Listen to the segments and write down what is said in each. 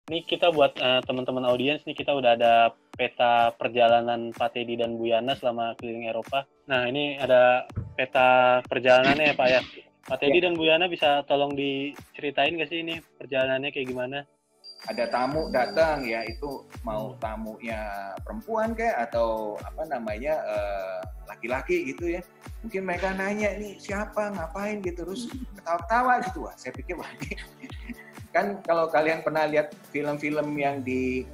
Ini kita buat teman-teman audiens nih, kita udah ada peta perjalanan Pak Teddy dan Bu Yana selama keliling Eropa. Nah, ini ada peta perjalanannya ya Pak ya. Pak Teddy dan Bu Yana bisa tolong diceritain nggak sih ini perjalanannya kayak gimana? Ada tamu datang ya, itu mau tamunya perempuan kayak atau apa namanya laki-laki gitu ya. Mungkin mereka nanya nih siapa, ngapain gitu, terus ketawa-ketawa gitu. Wah, saya pikir wah ini kan kalau kalian pernah lihat film-film yang di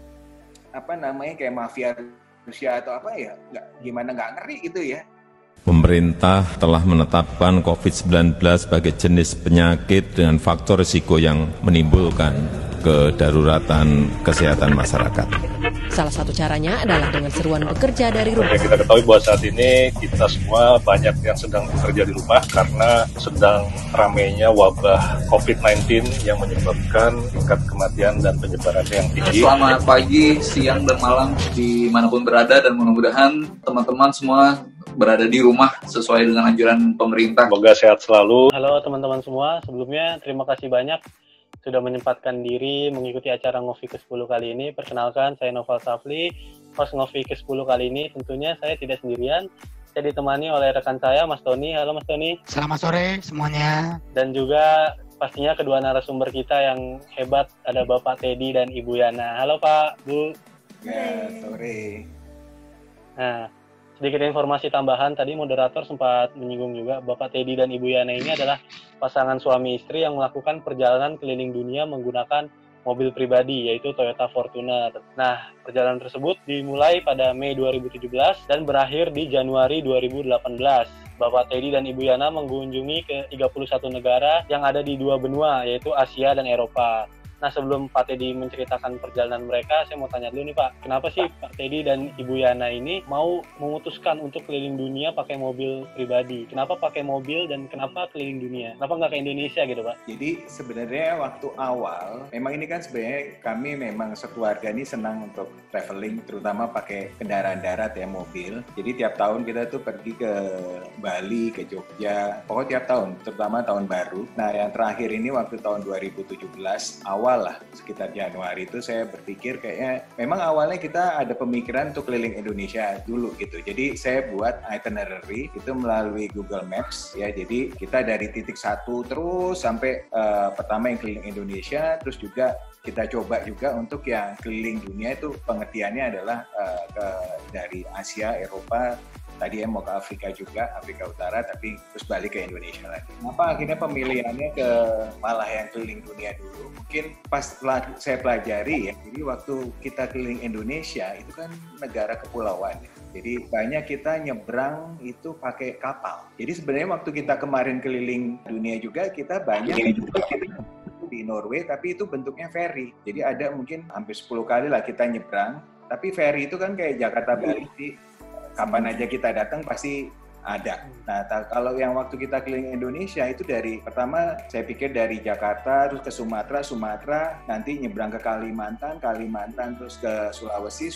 apa namanya kayak mafia Rusia atau apa ya, nggak ngeri gitu ya. Pemerintah telah menetapkan COVID-19 sebagai jenis penyakit dengan faktor risiko yang menimbulkan kedaruratan kesehatan masyarakat. Salah satu caranya adalah dengan seruan bekerja dari rumah. Kita ketahui bahwa saat ini kita semua banyak yang sedang bekerja di rumah karena sedang ramainya wabah COVID-19 yang menyebabkan tingkat kematian dan penyebarannya yang tinggi. Selamat pagi, siang, dan malam dimanapun berada, dan mudah-mudahan teman-teman semua berada di rumah sesuai dengan anjuran pemerintah. Semoga sehat selalu. Halo teman-teman semua, sebelumnya terima kasih banyak sudah menyempatkan diri mengikuti acara Ngopi ke-10 kali ini. Perkenalkan, saya Noval Safli, host Ngopi ke-10 kali ini. Tentunya saya tidak sendirian, saya ditemani oleh rekan saya, Mas Tony. Halo Mas Tony. Selamat sore semuanya. Dan juga pastinya kedua narasumber kita yang hebat, ada Bapak Teddy dan Ibu Yana. Halo Pak, Bu. Ya, sore. Nah, sedikit informasi tambahan, tadi moderator sempat menyinggung juga, Bapak Teddy dan Ibu Yana ini adalah pasangan suami istri yang melakukan perjalanan keliling dunia menggunakan mobil pribadi, yaitu Toyota Fortuner. Nah, perjalanan tersebut dimulai pada Mei 2017 dan berakhir di Januari 2018. Bapak Teddy dan Ibu Yana mengunjungi ke 31 negara yang ada di dua benua, yaitu Asia dan Eropa. Nah, sebelum Pak Teddy menceritakan perjalanan mereka, saya mau tanya dulu nih Pak, kenapa sih Pak Teddy dan Ibu Yana ini mau memutuskan untuk keliling dunia pakai mobil pribadi? Kenapa pakai mobil dan kenapa keliling dunia? Kenapa nggak ke Indonesia gitu Pak? Jadi sebenarnya waktu awal, memang ini kan sebenarnya kami memang sekeluarga ini senang untuk traveling, terutama pakai kendaraan darat ya, mobil. Jadi tiap tahun kita tuh pergi ke Bali, ke Jogja, pokoknya tiap tahun, terutama tahun baru. Nah yang terakhir ini waktu tahun 2017, awal lah, sekitar Januari itu saya berpikir kayaknya memang awalnya kita ada pemikiran untuk keliling Indonesia dulu gitu. Jadi saya buat itinerary itu melalui Google Maps ya. Jadi kita dari titik satu terus sampai pertama yang keliling Indonesia, terus juga kita coba juga untuk yang keliling dunia itu pengertiannya adalah dari Asia, Eropa, tadi mau ke Afrika juga, Afrika Utara, tapi terus balik ke Indonesia lagi. Kenapa akhirnya pemilihannya ke malah yang keliling dunia dulu? Mungkin pas saya pelajari ya, jadi waktu kita keliling Indonesia itu kan negara kepulauan ya. Jadi banyak kita nyebrang itu pakai kapal. Jadi sebenarnya waktu kita kemarin keliling dunia juga kita banyak di Norway, tapi itu bentuknya ferry. Jadi ada mungkin hampir 10 kali lah kita nyebrang, tapi ferry itu kan kayak Jakarta Bali, kapan aja kita datang pasti ada. Nah, kalau yang waktu kita keliling Indonesia itu dari pertama saya pikir dari Jakarta terus ke Sumatera, nanti nyebrang ke Kalimantan terus ke Sulawesi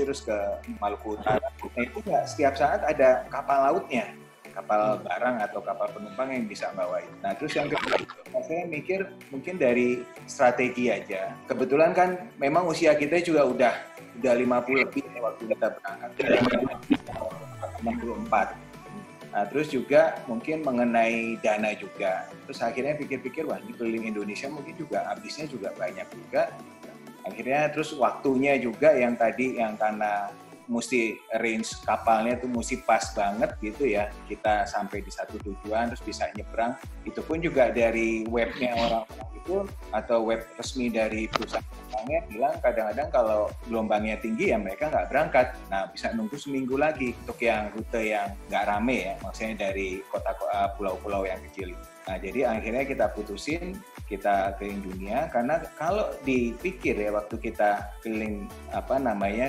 terus ke Maluku Utara. Nah, itu setiap saat ada kapal lautnya, kapal barang atau kapal penumpang yang bisa bawain. Nah, terus yang kedua, saya mikir mungkin dari strategi aja. Kebetulan kan memang usia kita juga udah 50 lebih waktu kita berangkat. 64. Nah, terus juga mungkin mengenai dana juga. Terus akhirnya pikir-pikir, wah ini keliling Indonesia mungkin juga habisnya juga banyak juga. Akhirnya terus waktunya juga yang tadi yang karena mesti range kapalnya tuh mesti pas banget gitu ya, kita sampai di satu tujuan terus bisa nyebrang. Itu pun juga dari webnya orang-orang itu atau web resmi dari perusahaannya bilang kadang-kadang kalau gelombangnya tinggi ya mereka nggak berangkat. Nah bisa nunggu seminggu lagi untuk yang rute yang nggak rame ya, maksudnya dari kota pulau-pulau yang kecil. Nah jadi akhirnya kita putusin kita keliling dunia, karena kalau dipikir ya waktu kita keliling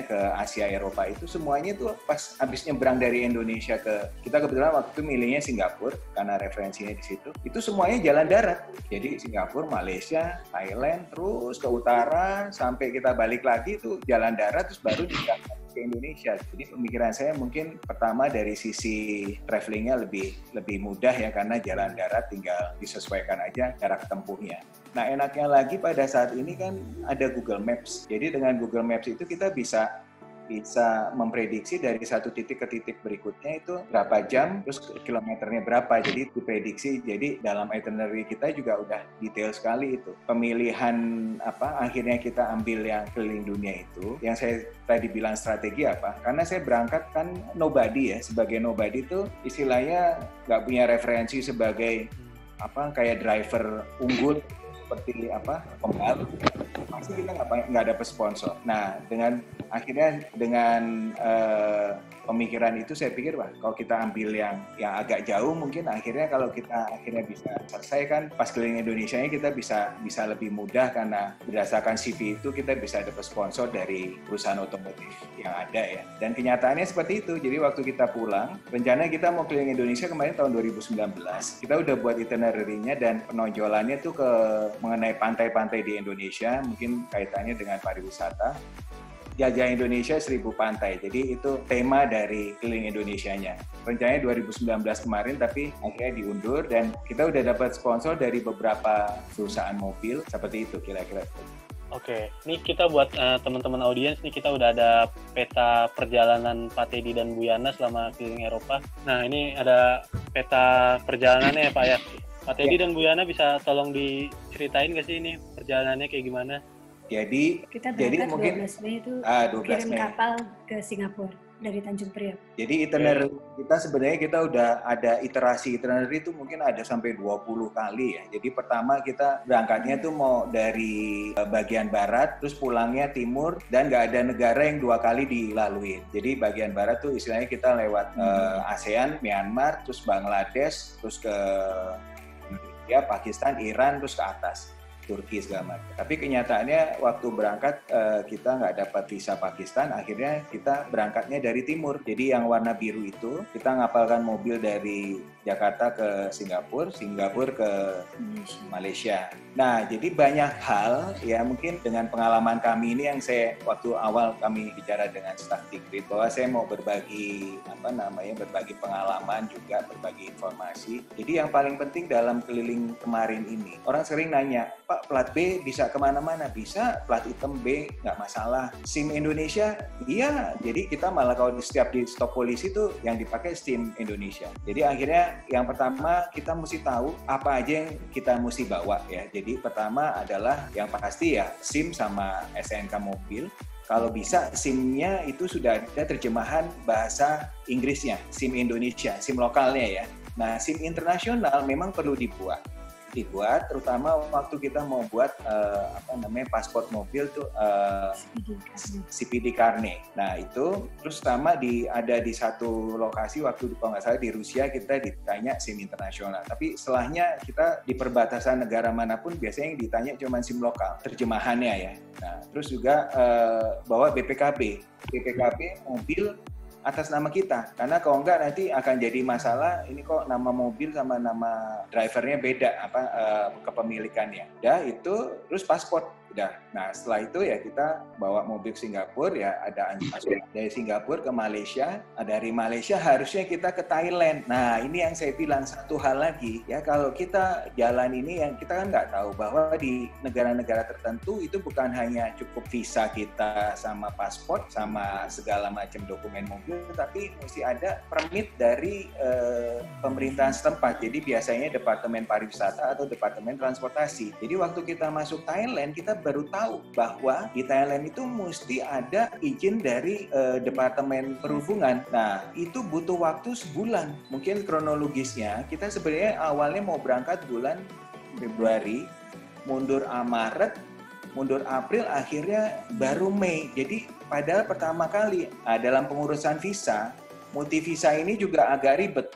ke Asia Eropa itu semuanya tuh pas habis nyebrang dari Indonesia kita kebetulan waktu itu milihnya Singapura karena referensinya di situ, itu semuanya jalan darat. Jadi Singapura, Malaysia, Thailand, terus ke utara sampai kita balik lagi itu jalan darat, terus baru ke Indonesia. Jadi pemikiran saya mungkin pertama dari sisi travelingnya lebih mudah ya, karena jalan darat tinggal disesuaikan aja jarak tempuhnya. sebelumnya. Nah, enaknya lagi pada saat ini kan ada Google Maps. Jadi dengan Google Maps itu kita bisa memprediksi dari satu titik ke titik berikutnya itu berapa jam, terus kilometernya berapa. Jadi diprediksi. Jadi dalam itinerary kita juga udah detail sekali itu. Pemilihan akhirnya kita ambil yang keliling dunia itu. Yang saya tadi bilang strategi apa? Karena saya berangkat kan nobody ya. Sebagai nobody itu istilahnya nggak punya referensi sebagai kayak driver unggul seperti pembalap, pasti kita nggak dapat sponsor. Nah, akhirnya dengan pemikiran itu saya pikir, kalau kita ambil yang agak jauh, mungkin kalau kita bisa selesaikan pas keliling Indonesia-nya kita bisa lebih mudah karena berdasarkan CV itu kita bisa dapat sponsor dari perusahaan otomotif yang ada ya. Dan kenyataannya seperti itu. Jadi waktu kita pulang, rencana kita mau keliling Indonesia kemarin tahun 2019. Kita udah buat itinerary-nya dan penonjolannya tuh mengenai pantai-pantai di Indonesia, mungkin kaitannya dengan pariwisata. Jajah Indonesia 1000 pantai, jadi itu tema dari keliling Indonesianya. Rencananya 2019 kemarin, tapi akhirnya diundur dan kita udah dapat sponsor dari beberapa perusahaan mobil, seperti itu kira-kira. Oke, ini kita buat teman-teman audiens, nih kita udah ada peta perjalanan Pak Teddy dan Bu Yana selama keliling Eropa. Nah, ini ada peta perjalanannya ya Pak ya. Pak Teddy dan Bu Yana bisa tolong diceritain nggak sih ini perjalanannya kayak gimana? Jadi kita berangkat mungkin 12 Mei itu 12 kirim Mei. kapal ke Singapura dari Tanjung Priok. Jadi itinerary kita sebenarnya kita udah ada iterasi itinerary itu mungkin ada sampai 20 kali ya. Jadi pertama kita berangkatnya tuh mau dari bagian barat, terus pulangnya timur, dan nggak ada negara yang 2 kali dilalui. Jadi bagian barat tuh istilahnya kita lewat ASEAN, Myanmar, terus Bangladesh, terus ke Pakistan, Iran, terus ke atas. Turki segala macam. Tapi kenyataannya waktu berangkat kita nggak dapat visa Pakistan, akhirnya kita berangkatnya dari timur. Jadi yang warna biru itu kita ngapalkan mobil dari Jakarta ke Singapura ke Malaysia. Nah, jadi banyak hal ya mungkin dengan pengalaman kami ini yang saya waktu awal kami bicara dengan staff Tigrid bahwa saya mau berbagi berbagi pengalaman juga berbagi informasi. Jadi yang paling penting dalam keliling kemarin ini orang sering nanya, Pak, plat B bisa kemana-mana? Bisa, plat hitam B nggak masalah. SIM Indonesia? Iya. Jadi kita malah kalau setiap di stop polisi tuh yang dipakai SIM Indonesia. Jadi akhirnya yang pertama kita mesti tahu apa aja yang kita mesti bawa ya. Jadi pertama adalah yang pasti ya SIM sama SNK mobil. Kalau bisa SIM-nya itu sudah ada terjemahan bahasa Inggrisnya, SIM Indonesia, SIM lokalnya ya. Nah, SIM internasional memang perlu dibuat terutama waktu kita mau buat paspor mobil tuh CPD Carnet. Nah itu terus sama ada di satu lokasi waktu kalau nggak salah di Rusia kita ditanya SIM internasional. Tapi setelahnya kita di perbatasan negara manapun biasanya yang ditanya cuma SIM lokal terjemahannya ya. Nah terus juga bawa BPKB mobil atas nama kita, karena kalau enggak nanti akan jadi masalah, ini kok nama mobil sama nama drivernya beda kepemilikannya. Itu terus paspor udah. Nah setelah itu ya kita bawa mobil Singapura ya, ada dari Singapura ke Malaysia, dari Malaysia harusnya kita ke Thailand. Nah ini yang saya bilang satu hal lagi ya, kalau kita jalan ini yang kita kan nggak tahu bahwa di negara-negara tertentu itu bukan hanya cukup visa kita sama paspor sama segala macam dokumen mobil, tapi mesti ada permit dari pemerintahan setempat. Jadi biasanya Departemen Pariwisata atau Departemen Transportasi. Jadi waktu kita masuk Thailand kita baru tahu bahwa di Thailand itu mesti ada izin dari Departemen Perhubungan. Nah, itu butuh waktu sebulan. Mungkin kronologisnya, kita sebenarnya awalnya mau berangkat bulan Februari, mundur Maret, mundur April, akhirnya baru Mei. Jadi, padahal pertama kali dalam pengurusan visa, multi visa ini juga agak ribet.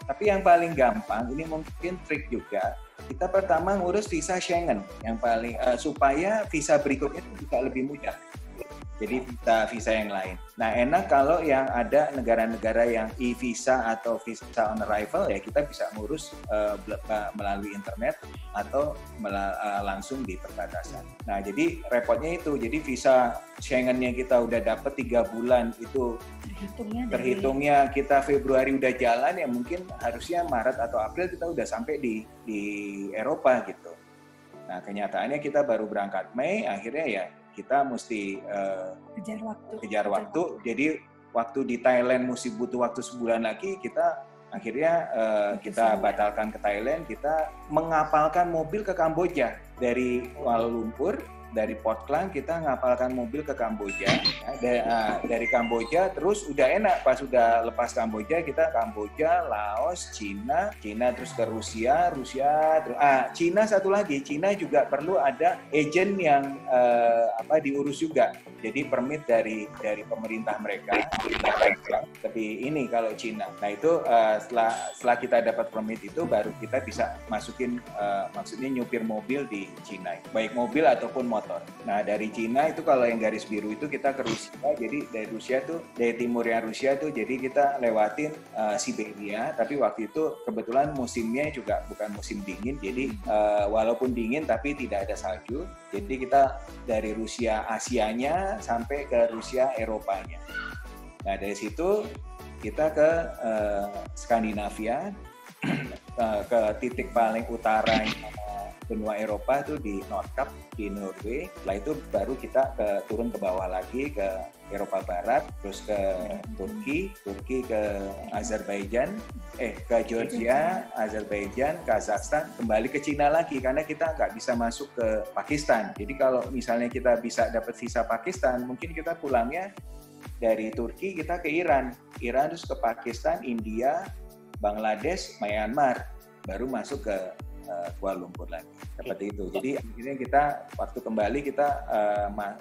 Tapi yang paling gampang, ini mungkin trik juga, kita pertama ngurus visa Schengen yang paling supaya visa berikutnya itu bisa lebih mudah. Jadi visa yang lain. Nah enak kalau yang ada negara-negara yang e-visa atau visa on arrival ya kita bisa ngurus melalui internet atau langsung di perbatasan. Nah jadi repotnya itu, jadi visa Schengen-nya kita udah dapat 3 bulan itu terhitungnya kita Februari udah jalan ya mungkin harusnya Maret atau April kita udah sampai di Eropa gitu. Nah, kenyataannya kita baru berangkat Mei, akhirnya ya kita mesti kejar waktu. Jadi waktu di Thailand mesti butuh waktu sebulan lagi, kita akhirnya kita batalkan ke Thailand, kita mengapalkan mobil ke Kamboja dari Kuala Lumpur. Dari Port Klang kita ngapalkan mobil ke Kamboja, dari Kamboja terus udah enak pas udah lepas Kamboja kita Kamboja, Laos, Cina terus ke Rusia terus Cina satu lagi, Cina juga perlu ada agent yang diurus juga, jadi permit dari pemerintah mereka. Tapi ini kalau Cina, nah itu setelah kita dapat permit itu baru kita bisa masukin maksudnya nyupir mobil di Cina, baik mobil ataupun motor. Nah dari Cina itu kalau yang garis biru itu kita ke Rusia, jadi dari Rusia tuh dari timurnya Rusia tuh jadi kita lewatin Siberia, tapi waktu itu kebetulan musimnya juga bukan musim dingin, jadi walaupun dingin tapi tidak ada salju, jadi kita dari Rusia Asianya sampai ke Rusia Eropanya. Nah dari situ kita ke Skandinavia, ke titik paling utaranya benua Eropa itu di Nordkapp di Norway. Setelah itu baru kita turun ke bawah lagi ke Eropa Barat, terus ke Turki ke Azerbaijan, ke Georgia, Azerbaijan, Kazakhstan, kembali ke Cina lagi karena kita nggak bisa masuk ke Pakistan. Jadi kalau misalnya kita bisa dapat visa Pakistan, mungkin kita pulangnya dari Turki kita ke Iran terus ke Pakistan, India, Bangladesh, Myanmar, baru masuk ke Kuala Lumpur lagi, seperti itu. Jadi akhirnya kita waktu kembali kita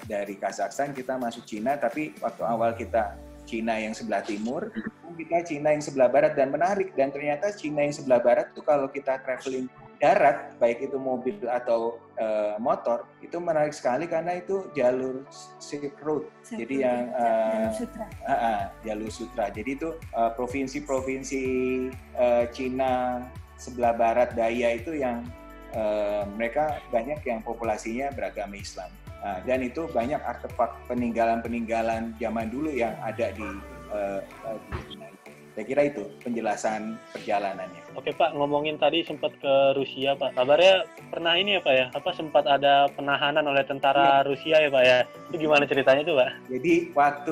dari Kazakhstan kita masuk Cina, tapi waktu awal kita Cina yang sebelah timur, kita Cina yang sebelah barat, dan menarik, dan ternyata Cina yang sebelah barat itu kalau kita traveling darat, baik itu mobil atau motor, itu menarik sekali karena itu jalur Silk Road. Jadi yang jalur sutra. Jadi itu provinsi-provinsi Cina sebelah barat daya itu yang mereka banyak yang populasinya beragama Islam. Dan itu banyak artefak peninggalan-peninggalan zaman dulu yang ada di Cina. Saya kira itu penjelasan perjalanannya. Oke Pak, ngomongin tadi sempat ke Rusia Pak. Kabarnya pernah ini ya Pak ya, sempat ada penahanan oleh tentara Rusia ya Pak ya. Itu gimana ceritanya tuh Pak? Jadi waktu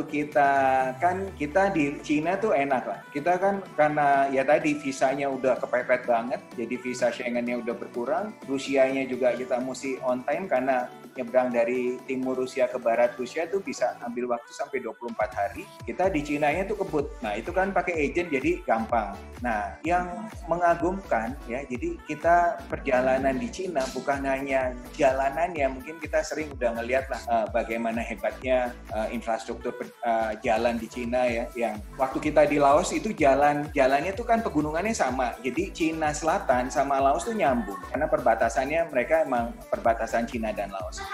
kita di Cina tuh enak lah. Kita kan karena ya tadi visanya udah kepepet banget, jadi visa Schengen-nya udah berkurang. Rusianya juga kita mesti on time karena nyebrang dari timur Rusia ke barat Rusia tuh bisa ambil waktu sampai 24 hari. Kita di Cina-nya tuh kebut. Nah, itu kan pakai agent jadi gampang. Nah, yang mengagumkan ya, jadi kita perjalanan di Cina bukan hanya jalanannya, mungkin kita sering udah ngeliat lah bagaimana hebatnya infrastruktur jalan di Cina ya, yang waktu kita di Laos itu jalannya tuh kan pegunungannya sama. Jadi Cina Selatan sama Laos tuh nyambung karena perbatasannya mereka emang perbatasan Cina dan Laos.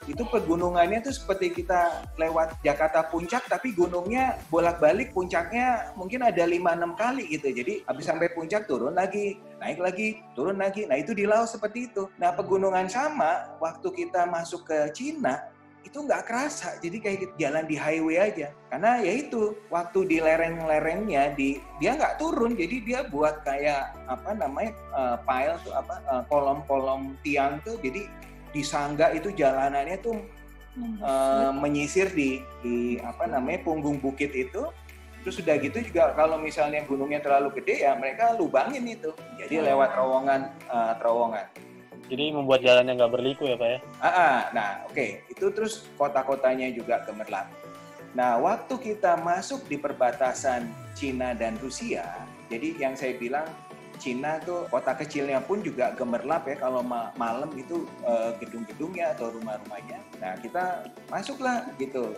Itu pegunungannya tuh seperti kita lewat Jakarta Puncak, tapi gunungnya bolak-balik, puncaknya mungkin ada 5-6 kali gitu. Jadi habis sampai puncak turun lagi, naik lagi, turun lagi. Nah itu di Laos seperti itu. Nah pegunungan sama, waktu kita masuk ke Cina, itu nggak kerasa, jadi kayak jalan di highway aja. Karena ya itu, waktu di lereng-lerengnya, dia nggak turun, jadi dia buat kayak pile tuh kolom-kolom tiang tuh, jadi disangga itu jalanannya tuh menyisir di punggung bukit itu. Terus sudah gitu juga kalau misalnya gunungnya terlalu gede ya mereka lubangin itu, jadi lewat terowongan. Jadi membuat jalannya nggak berliku ya Pak ya? Nah oke. Itu terus kota-kotanya juga gemerlap. Nah waktu kita masuk di perbatasan Cina dan Rusia, jadi yang saya bilang Cina tuh kota kecilnya pun juga gemerlap ya, kalau malam itu gedung-gedungnya atau rumah-rumahnya. Nah kita masuklah gitu,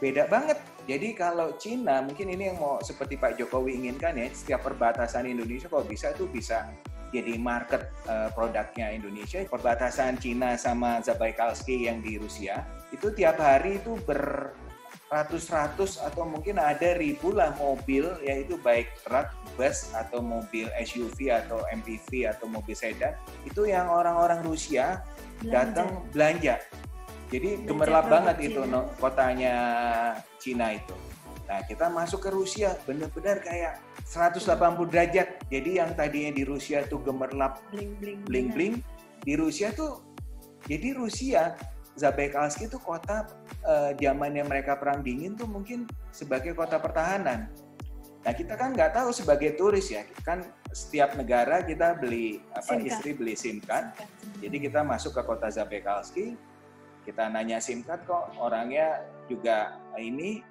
beda banget. Jadi kalau Cina mungkin ini yang mau seperti Pak Jokowi inginkan ya, setiap perbatasan Indonesia kalau bisa tuh bisa jadi market produknya Indonesia. Perbatasan Cina sama Zabaikalsky yang di Rusia itu tiap hari itu beratus-ratus atau mungkin ada ribulah mobil, yaitu baik truk, bus atau mobil SUV atau MPV atau mobil sedan, itu yang orang-orang Rusia datang belanja. Jadi gemerlap banget itu kotanya Cina itu. Nah kita masuk ke Rusia benar-benar kayak 180 derajat. Jadi yang tadinya di Rusia tuh gemerlap bling-bling, di Rusia tuh Jadi Rusia, Zabaykalsky itu kota zamannya mereka perang dingin tuh mungkin sebagai kota pertahanan. Nah kita kan nggak tahu sebagai turis ya, kan setiap negara kita beli istri beli SIM card. Jadi kita masuk ke kota Zabaykalsky, kita nanya SIM card kok orangnya juga ini,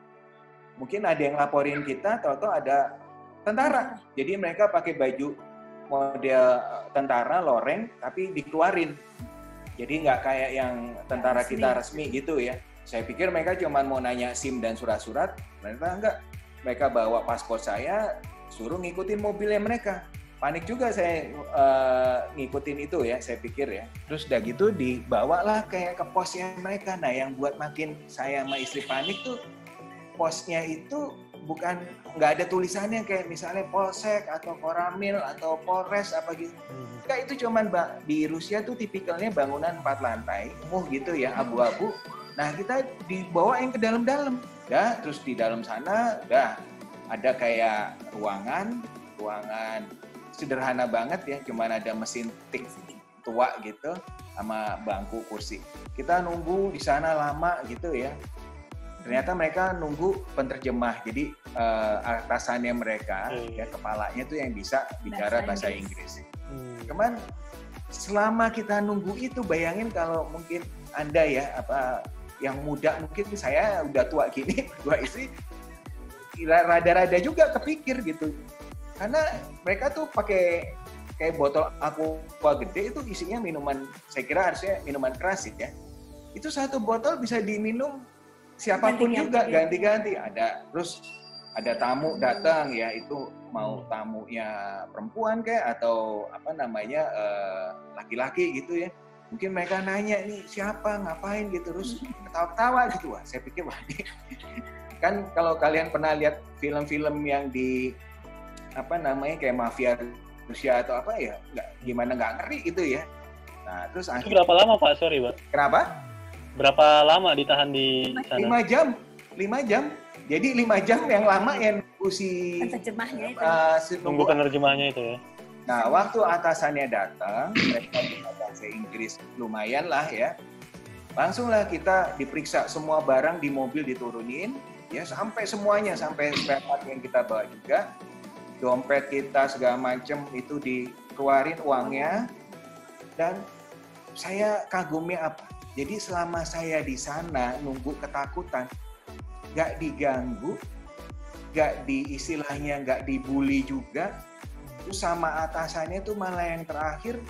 mungkin ada yang laporin kita, tahu-tahu ada tentara. Jadi mereka pakai baju model tentara loreng tapi dikeluarin. Jadi nggak kayak yang tentara kita resmi gitu ya. Saya pikir mereka cuma mau nanya SIM dan surat-surat, ternyata enggak. Mereka bawa paspor saya, suruh ngikutin mobilnya mereka. Panik juga saya ngikutin itu ya, saya pikir ya. Terus udah gitu dibawalah kayak ke posnya mereka. Nah yang buat makin saya sama istri panik tuh, posnya itu bukan, nggak ada tulisannya kayak misalnya Polsek atau Koramil atau Polres apa gitu. Enggak, itu cuman di Rusia tuh tipikalnya bangunan 4 lantai, gitu ya, abu-abu. Nah kita dibawa yang ke dalam-dalam. Ya, terus di dalam sana udah ada kayak ruangan sederhana banget ya, cuman ada mesin tik tua gitu sama bangku kursi. Kita nunggu di sana lama gitu ya. Ternyata mereka nunggu penterjemah, jadi atasannya mereka, ya kepalanya tuh yang bisa bicara bahasa Inggris. Cuman selama kita nunggu itu, bayangin kalau mungkin Anda ya yang muda, mungkin saya udah tua gini, dua istri, rada-rada juga kepikir gitu. Karena mereka tuh pakai kayak botol aqua gede itu isinya minuman, saya kira harusnya minuman keras ya. Itu satu botol bisa diminum siapapun juga, ganti-ganti. Terus ada tamu datang ya, itu mau tamunya perempuan kayak atau laki-laki gitu ya. Mungkin mereka nanya nih siapa, ngapain gitu, terus ketawa-ketawa gitu. Wah, saya pikir kan kalau kalian pernah lihat film-film yang di kayak mafia Rusia atau apa ya, nggak ngeri gitu ya. Nah terus itu berapa lama Pak? Sorry Pak. Kenapa? Berapa lama ditahan di sana? 5 jam. Jadi 5 jam yang lama yang penerjemahnya itu. Tunggu penerjemahnya itu ya. Nah, waktu atasannya datang, mereka bisa bahasa Inggris lumayan lah ya. Langsunglah kita diperiksa semua barang di mobil diturunin, ya sampai semuanya, sampai spare part yang kita bawa juga, dompet kita segala macam itu dikeluarin uangnya. Dan saya kagumnya apa? Jadi selama saya di sana nunggu ketakutan, nggak diganggu, nggak dibully juga. Terus sama atasannya tuh malah yang terakhir,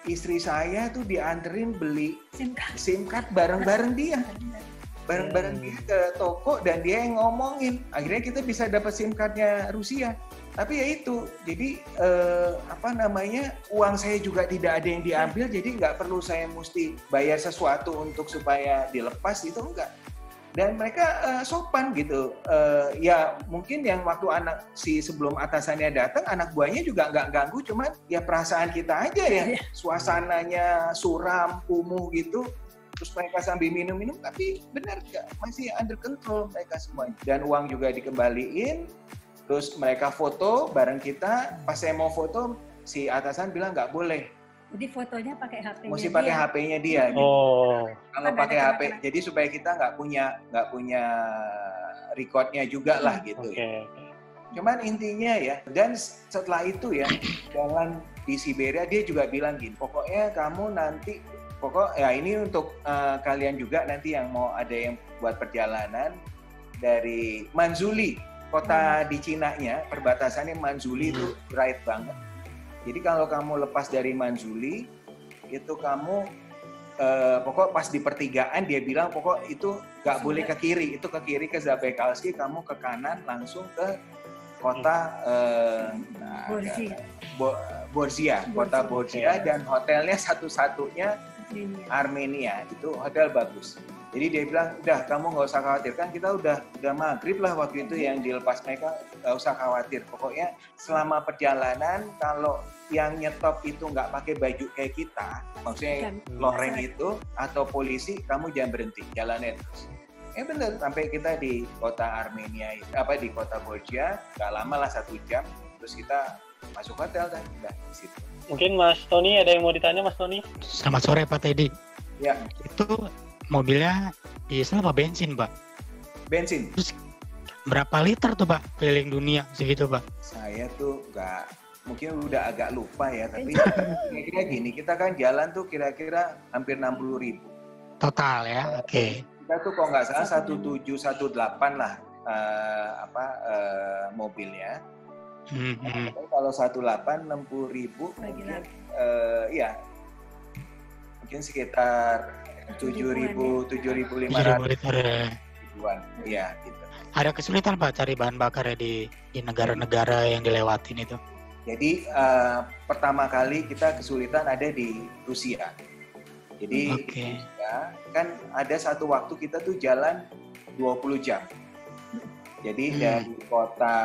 istri saya tuh dianterin beli SIM card bareng-bareng dia. Bareng-bareng dia ke toko dan dia yang ngomongin. Akhirnya kita bisa dapat SIM cardnya Rusia. Tapi ya itu, jadi uang saya juga tidak ada yang diambil, jadi nggak perlu saya mesti bayar sesuatu untuk supaya dilepas, itu enggak. Dan mereka sopan gitu. Ya mungkin yang waktu sebelum atasannya datang, anak buahnya juga nggak ganggu, cuman ya perasaan kita aja ya, suasananya suram, kumuh gitu. Terus mereka sambil minum-minum, tapi benar nggak, masih under control mereka semuanya. Dan uang juga dikembaliin, terus mereka foto bareng kita. Pas saya mau foto, si atasan bilang nggak boleh. Jadi fotonya pakai HP-nya mesti pakai HP-nya dia. Gitu. Kalau pakai HP, jadi supaya kita nggak punya recordnya juga lah gitu. Ya. Cuman intinya ya, dan setelah itu ya, jangan di Siberia dia juga bilang gini, pokoknya kamu nanti, ini untuk kalian juga nanti yang mau ada yang buat perjalanan dari Manzhouli, kota di Cina-nya, perbatasannya Manzhouli itu bright banget. Jadi kalau kamu lepas dari Manzhouli, itu kamu pas di pertigaan dia bilang itu nggak boleh ke kiri, itu ke kiri ke Zabaykalsky, kamu ke kanan langsung ke kota Borgia, kota Borgia, dan hotelnya satu-satunya Armenia, itu hotel bagus. Jadi dia bilang, udah kamu nggak usah khawatir, kan kita udah maghrib lah waktu itu yang dilepas mereka, nggak usah khawatir. Pokoknya selama perjalanan kalau yang nyetop itu nggak pakai baju kayak kita, maksudnya loreng itu atau polisi, kamu jangan berhenti, jalannya terus. Bener, sampai kita di kota Armenia, di kota Borgia, nggak lama lah 1 jam, terus kita masuk hotel dan udah di situ. Mungkin Mas Tony ada yang mau ditanya, Mas Tony? Selamat sore Pak Teddy. Ya. Itu mobilnya diesel apa bensin Pak? Bensin. Terus berapa liter tuh Pak keliling dunia segitu Pak? Saya tuh mungkin udah agak lupa ya, tapi kira-kira gini, kita kan jalan tuh kira-kira hampir 60.000. Total ya, oke. Kita tuh kalau nggak salah 1718 lah mobilnya. Kalau 18 60.000 mungkin ya mungkin sekitar 7.500 liter ribuan, ya gitu. Ada kesulitan Pak cari bahan bakar ya di negara-negara yang dilewatin itu? Jadi pertama kali kita kesulitan ada di Rusia. Jadi ya, kan ada satu waktu kita tuh jalan 20 jam. Jadi dari kota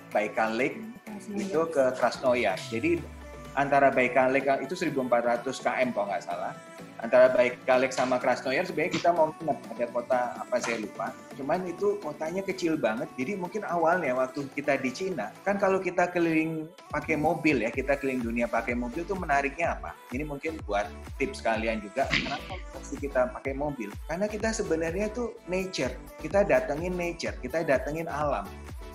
Baikal Lake itu ke Krasnoyar. Jadi antara Baikal Lake itu 1.400 km kalau nggak salah. Antara Baikal Lake sama Krasnoyar sebenarnya kita mau ada kota apa saya lupa. Cuman itu kotanya kecil banget. Jadi mungkin awalnya waktu kita di Cina, kan kalau kita keliling pakai mobil ya, kita keliling dunia pakai mobil tuh menariknya apa? Ini mungkin buat tips kalian juga. Kenapa pasti kita pakai mobil? Karena kita sebenarnya tuh nature. Kita datengin nature, kita datengin alam.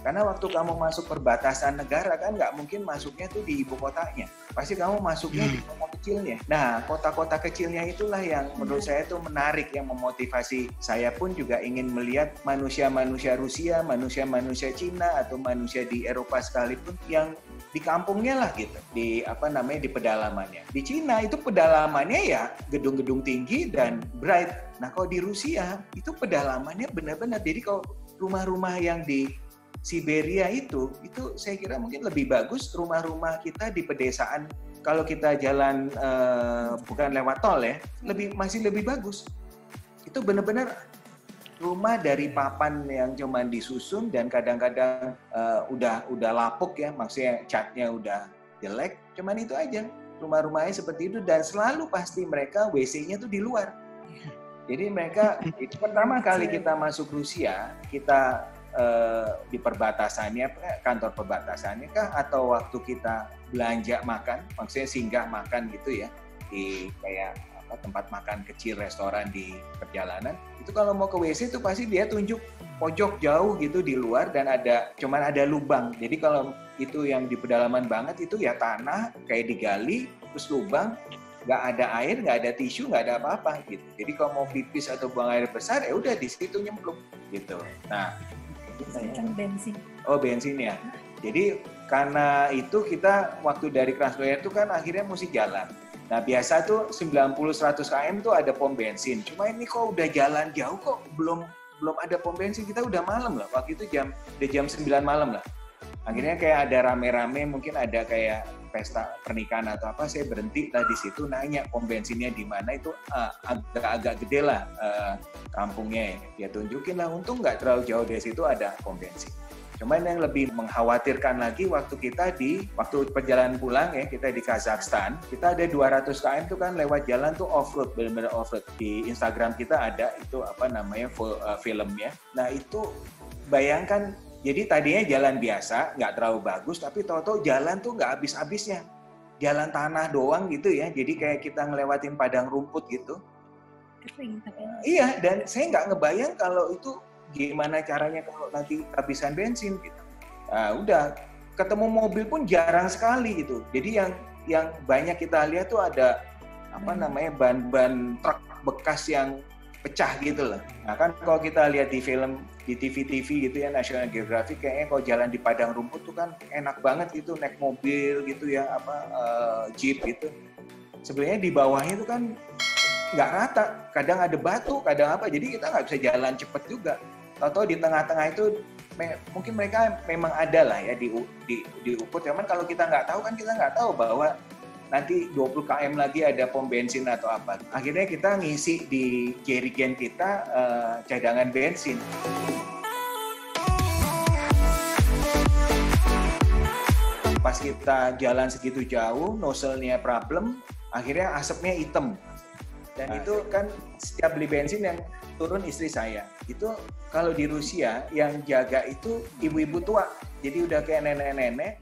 Karena waktu kamu masuk perbatasan negara kan nggak mungkin masuknya tuh di ibu kotanya. Pasti kamu masuknya di kota kecilnya. Nah, kota-kota kecilnya itulah yang menurut saya tuh menarik, yang memotivasi saya pun juga ingin melihat manusia-manusia Rusia, manusia-manusia Cina, atau manusia di Eropa sekalipun yang di kampungnya lah gitu, di pedalamannya. Di Cina itu pedalamannya ya gedung-gedung tinggi dan bright. Nah, kalau di Rusia itu pedalamannya benar-benar, jadi kalau rumah-rumah yang di Siberia itu saya kira mungkin lebih bagus rumah-rumah kita di pedesaan. Kalau kita jalan bukan lewat tol ya, masih lebih bagus. Itu benar-benar rumah dari papan yang cuma disusun dan kadang-kadang udah lapuk ya, maksudnya catnya udah jelek. Cuman itu aja, rumah-rumahnya seperti itu dan selalu pasti mereka WC-nya tuh di luar. Jadi mereka itu pertama kali kita masuk Rusia, kita di perbatasannya, kantor perbatasannya kah, atau waktu kita belanja makan, maksudnya singgah makan gitu ya, di kayak tempat makan kecil, restoran di perjalanan, itu kalau mau ke WC itu pasti dia tunjuk pojok jauh gitu di luar dan cuman ada lubang. Jadi kalau itu yang di pedalaman banget itu ya tanah kayak digali, terus lubang, nggak ada air, nggak ada tisu, nggak ada apa-apa gitu. Jadi kalau mau pipis atau buang air besar, ya udah di situ nyemplung gitu. Nah, bensin. Oh, bensin ya. Jadi karena itu kita waktu dari Krasnoyar itu kan akhirnya mesti jalan. Nah, biasa tuh 90-100 km tuh ada pom bensin. Cuma ini kok udah jalan jauh kok belum ada pom bensin. Kita udah malam lah. Waktu itu jam 9 malam lah. Akhirnya kayak ada rame-rame, mungkin ada kayak pesta pernikahan atau apa, saya berhenti lah di situ nanya pom bensinnya di mana. Itu agak gede lah kampungnya. Ya tunjukin lah, untung nggak terlalu jauh dari situ ada pom bensin. Cuman yang lebih mengkhawatirkan lagi waktu perjalanan pulang ya, kita di Kazakhstan, kita ada 200 km tuh kan lewat jalan tuh off-road, benar-benar off-road. Di Instagram kita ada itu filmnya. Nah itu bayangkan, jadi tadinya jalan biasa, nggak terlalu bagus, tapi tahu-tahu jalan tuh nggak habis-habisnya. Jalan tanah doang gitu ya, jadi kayak kita ngelewatin padang rumput gitu. Iya, dan saya nggak ngebayang kalau itu gimana caranya kalau nanti kehabisan bensin gitu. Nah, udah ketemu mobil pun jarang sekali gitu. Jadi yang banyak kita lihat tuh ada ban truk bekas yang pecah gitu loh. Nah kan kalau kita lihat di film, di TV gitu ya, National Geographic, kayaknya kalau jalan di padang rumput tuh kan enak banget gitu, naik mobil gitu ya, jeep gitu. Sebenarnya di bawahnya itu kan nggak rata, kadang ada batu, kadang apa, jadi kita nggak bisa jalan cepet juga. Atau di tengah-tengah itu mungkin mereka memang ada lah ya diukur, cuman kalau kita nggak tahu kan kita nggak tahu bahwa nanti 20 km lagi ada pom bensin atau apa. Akhirnya kita ngisi di jerrycan kita cadangan bensin. Pas kita jalan segitu jauh, nozzle-nya problem, akhirnya asapnya hitam. Dan itu kan setiap beli bensin yang turun istri saya. Itu kalau di Rusia yang jaga itu ibu-ibu tua. Jadi udah kayak nenek-nenek,